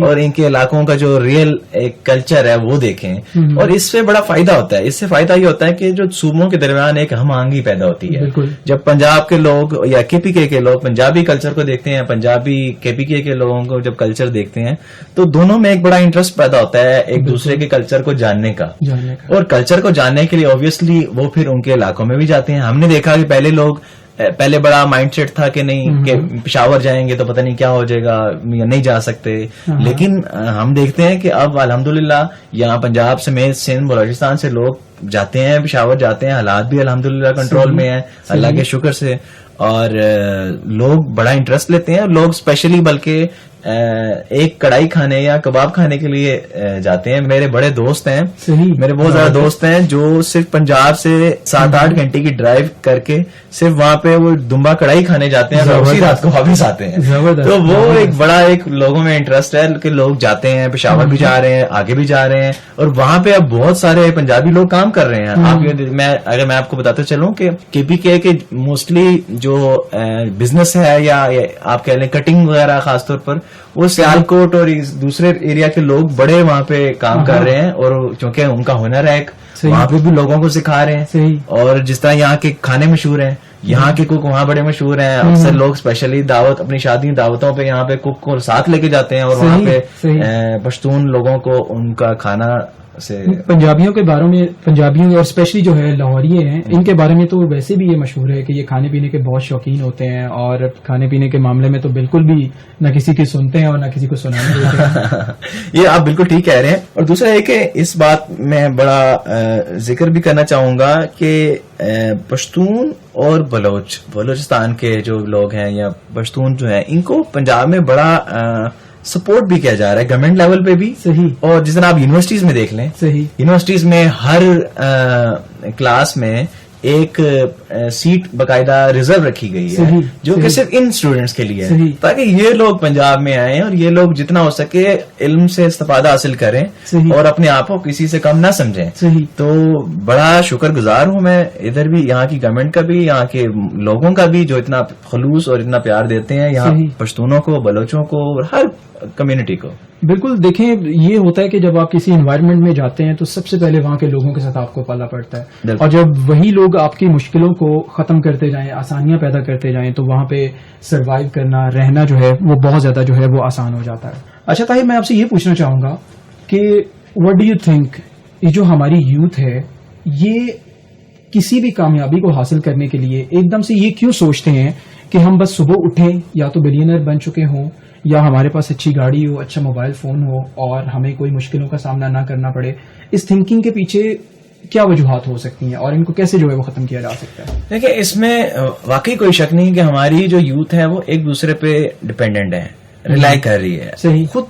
اور ان کے علاقوں کا جو ریئل ایک کلچر ہے وہ دیکھیں. اور اس سے بڑا فائدہ ہوتا ہے. اس سے فائدہ یہ ہوتا ہے کہ جو صوبوں کے درمیان ایک ہم آہنگی پیدا ہوتی ہے. جب پنجاب کے لوگ یا کے پی کے لوگ پنجابی کلچر کو دیکھتے ہیں, پنجابی کے پی کے لوگوں کو جب کلچر دیکھتے ہیں, تو دونوں میں ایک بڑا انٹرسٹ پیدا ہوتا ہے ایک دوسرے کے کلچر کو جاننے کا. اور کلچر کو جاننے کے لیے اوبویسلی وہ پھر ان کے علاقوں میں بھی جاتے ہیں. ہم نے دیکھا کہ پہلے بڑا مائنڈ سیٹ تھا کہ نہیں کہ پشاور جائیں گے تو پتہ نہیں کیا ہو جائے گا یا نہیں جا سکتے, لیکن ہم دیکھتے ہیں کہ اب الحمدللہ یہاں پنجاب سمیت سندھ بلوچستان سے لوگ جاتے ہیں, پشاور جاتے ہیں, حالات بھی الحمدللہ کنٹرول میں ہیں اللہ کے شکر سے, اور لوگ بڑا انٹرسٹ لیتے ہیں. لوگ اسپیشلی بلکہ ایک کڑھائی کھانے یا کباب کھانے کے لیے جاتے ہیں. میرے بڑے دوست ہیں, میرے بہت زیادہ دوست ہیں جو صرف پنجاب سے 7-8 گھنٹے کی ڈرائیو کر کے صرف وہاں پہ وہ دمبا کڑھائی کھانے جاتے ہیں اور اسی رات کو واپس آتے ہیں. تو وہ ایک بڑا ایک لوگوں میں انٹرسٹ ہے کہ لوگ جاتے ہیں, پشاور بھی جا رہے ہیں, آگے بھی جا رہے ہیں, اور وہاں پہ اب بہت سارے پنجابی لوگ کام کر رہے ہیں. اگر میں آپ کو بتاتا چلوں کہ کے پی کے موسٹلی جو بزنس ہے یا آپ کہہ لیں کٹنگ وغیرہ خاص طور پر, وہ سیالکوٹ اور دوسرے ایریا کے لوگ بڑے وہاں پہ کام کر رہے ہیں, اور چونکہ ان کا ہنر ہے وہاں پہ بھی لوگوں کو سکھا رہے ہیں. اور جس طرح یہاں کے کھانے مشہور ہیں, یہاں کے کوک وہاں بڑے مشہور ہیں. اکثر لوگ اسپیشلی اپنی شادی دعوتوں پہ یہاں پہ کوک کو ساتھ لے کے جاتے ہیں, اور وہاں پہ پشتون لوگوں کو ان کا کھانا سے پنجابیوں کے بارے میں, پنجابیوں اور اسپیشلی جو ہے لاہوریے ہیں, ان کے بارے میں تو ویسے بھی یہ مشہور ہے کہ یہ کھانے پینے کے بہت شوقین ہوتے ہیں, اور کھانے پینے کے معاملے میں تو بالکل بھی نہ کسی کی سنتے ہیں اور نہ کسی کو سنانے دیتے ہیں. یہ آپ بالکل ٹھیک کہہ رہے ہیں. اور دوسرا ہے کہ اس بات میں بڑا ذکر بھی کرنا چاہوں گا کہ پشتون اور بلوچستان کے جو لوگ ہیں یا پشتون جو ہیں, ان کو پنجاب میں بڑا سپورٹ بھی کیا جا رہا ہے گورنمنٹ لیول پہ بھی. اور جس طرح آپ یونیورسٹیز میں دیکھ لیں, یونیورسٹیز میں ہر کلاس میں ایک سیٹ باقاعدہ ریزرو رکھی گئی ہے جو کہ صرف ان اسٹوڈینٹس کے لیے ہے, تاکہ یہ لوگ پنجاب میں آئیں اور یہ لوگ جتنا ہو سکے علم سے استفادہ حاصل کریں اور اپنے آپ کو کسی سے کم نہ سمجھیں. تو بڑا شکر گزار ہوں میں ادھر بھی یہاں کی گورنمنٹ کا بھی, یہاں کے لوگوں کا بھی, جو اتنا خلوص اور اتنا پیار دیتے ہیں یہاں پشتونوں کو, بلوچوں کو, اور ہر کمیونٹی کو. بالکل. دیکھیں, یہ ہوتا ہے کہ جب آپ کسی انوائرمنٹ میں جاتے ہیں تو سب سے پہلے وہاں کے لوگوں کے ساتھ آپ کو پالا پڑتا ہے, اور جب وہی لوگ آپ کی مشکلوں کو ختم کرتے جائیں, آسانیاں پیدا کرتے جائیں, تو وہاں پہ سروائیو کرنا, رہنا جو ہے وہ بہت زیادہ جو ہے وہ آسان ہو جاتا ہے. اچھا طاہر, میں آپ سے یہ پوچھنا چاہوں گا کہ وٹ ڈو یو تھنک, یہ جو ہماری یوتھ ہے یہ کسی بھی کامیابی کو حاصل کرنے کے لیے ایک دم سے یہ کیوں سوچتے ہیں کہ ہم بس صبح اٹھیں یا تو بلینئر بن چکے ہوں, یا ہمارے پاس اچھی گاڑی ہو, اچھا موبائل فون ہو, اور ہمیں کوئی مشکلوں کا سامنا نہ کرنا پڑے. اس تھنکنگ کے پیچھے کیا وجوہات ہو سکتی ہیں, اور ان کو کیسے جو ہے وہ ختم کیا جا سکتا ہے؟ دیکھیں, اس میں واقعی کوئی شک نہیں کہ ہماری جو یوتھ ہے وہ ایک دوسرے پہ ڈپینڈنٹ ہے, ریلائی کر رہی ہے. صحیح. خود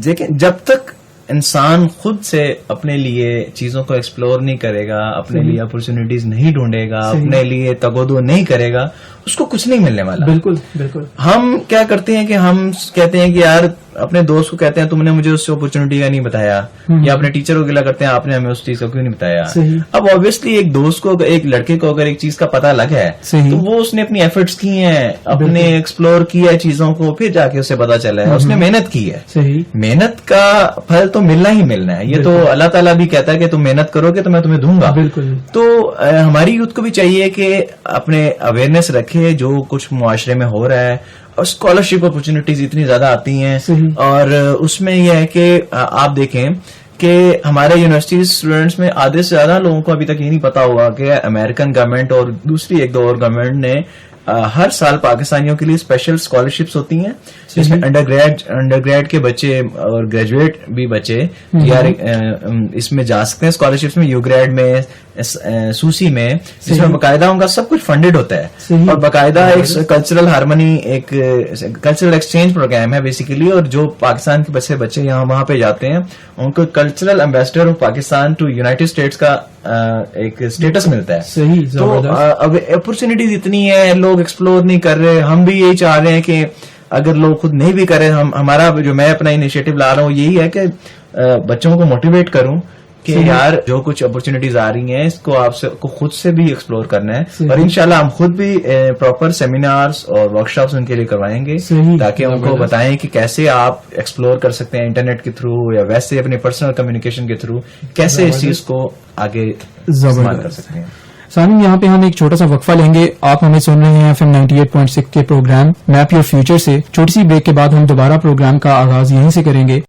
دیکھیں, جب تک انسان خود سے اپنے لیے چیزوں کو ایکسپلور نہیں کرے گا, اپنے لیے اپرچونیٹیز نہیں ڈھونڈے گا, اپنے لیے تگودو نہیں کرے گا, اس کو کچھ نہیں ملنے والا. بالکل بالکل. ہم کیا کرتے ہیں کہ ہم کہتے ہیں کہ یار اپنے دوست کو کہتے ہیں تم نے مجھے اس اپرچونیٹی کا نہیں بتایا, یا اپنے ٹیچر کو گلا کرتے ہیں آپ نے ہمیں اس چیز کو کیوں نہیں بتایا. اب آبویسلی ایک دوست کو, ایک لڑکے کو اگر ایک چیز کا پتہ لگ ہے تو وہ اس نے اپنی ایفرٹس کی ہیں, اپنے ایکسپلور کیا ہے چیزوں کو, پھر جا کے اسے پتا چلا ہے, اس نے محنت کی ہے. محنت کا پھل تو ملنا ہی ملنا ہے. یہ تو اللہ تعالیٰ بھی کہتا ہے کہ تم محنت کرو گے تو میں تمہیں دوں گا. بالکل. تو ہماری یوتھ کو بھی چاہیے کہ اپنے اویئرنیس رکھے جو کچھ معاشرے میں ہو رہا ہے. اور اسکالرشپ اپرچونیٹیز اتنی زیادہ آتی ہیں, اور اس میں یہ ہے کہ آپ دیکھیں کہ ہمارے یونیورسٹی اسٹوڈینٹس میں آدھے سے زیادہ لوگوں کو ابھی تک یہ نہیں پتا ہوگا کہ امریکن گورنمنٹ اور دوسری ایک دو اور گورنمنٹ نے ہر سال پاکستانیوں کے لیے اسپیشل اسکالرشپس ہوتی ہیں, جس میں انڈر گریڈ کے بچے اور گریجویٹ بھی بچے یار اس میں جا سکتے ہیں اسکالرشپس میں, یو گریڈ میں, سوسی میں, جس میں باقاعدہ ان کا سب کچھ فنڈیڈ ہوتا ہے, اور باقاعدہ ایک کلچرل ہارمنی, ایک کلچرل ایکسچینج پروگرام ہے بیسیکلی. اور جو پاکستان کے بچے یہاں وہاں پہ جاتے ہیں ان کو cultural ambassador of Pakistan to United States کا ایک اسٹیٹس ملتا ہے. تو اب اپرچونیٹیز اتنی ہے, لوگ ایکسپلور نہیں کر رہے. ہم بھی یہی چاہ رہے ہیں کہ اگر لوگ خود نہیں بھی کریں, ہمارا جو میں اپنا انیشیٹو لا رہا ہوں یہی ہے کہ بچوں کو موٹیویٹ کروں کہ یار جو کچھ اپرچونٹیز آ رہی ہیں اس کو آپ سے کو خود سے بھی ایکسپلور کرنا ہے, اور انشاءاللہ ہم خود بھی پراپر سیمینارز اور ورکشاپس ان کے لیے کروائیں گے تاکہ ان کو بتائیں کہ کیسے آپ ایکسپلور کر سکتے ہیں انٹرنیٹ کے تھرو یا ویسے اپنے پرسنل کمیونیکیشن کے تھرو کیسے اس چیز کو آگے استعمال کر سکتے ہیں. سامعین یہاں پہ ہم ایک چھوٹا سا وقفہ لیں گے. آپ ہمیں سن رہے ہیں FM 98.6 کے پروگرام میپ یور فیوچر سے. چھوٹی سی بریک کے بعد ہم دوبارہ پروگرام کا آغاز یہیں سے کریں گے.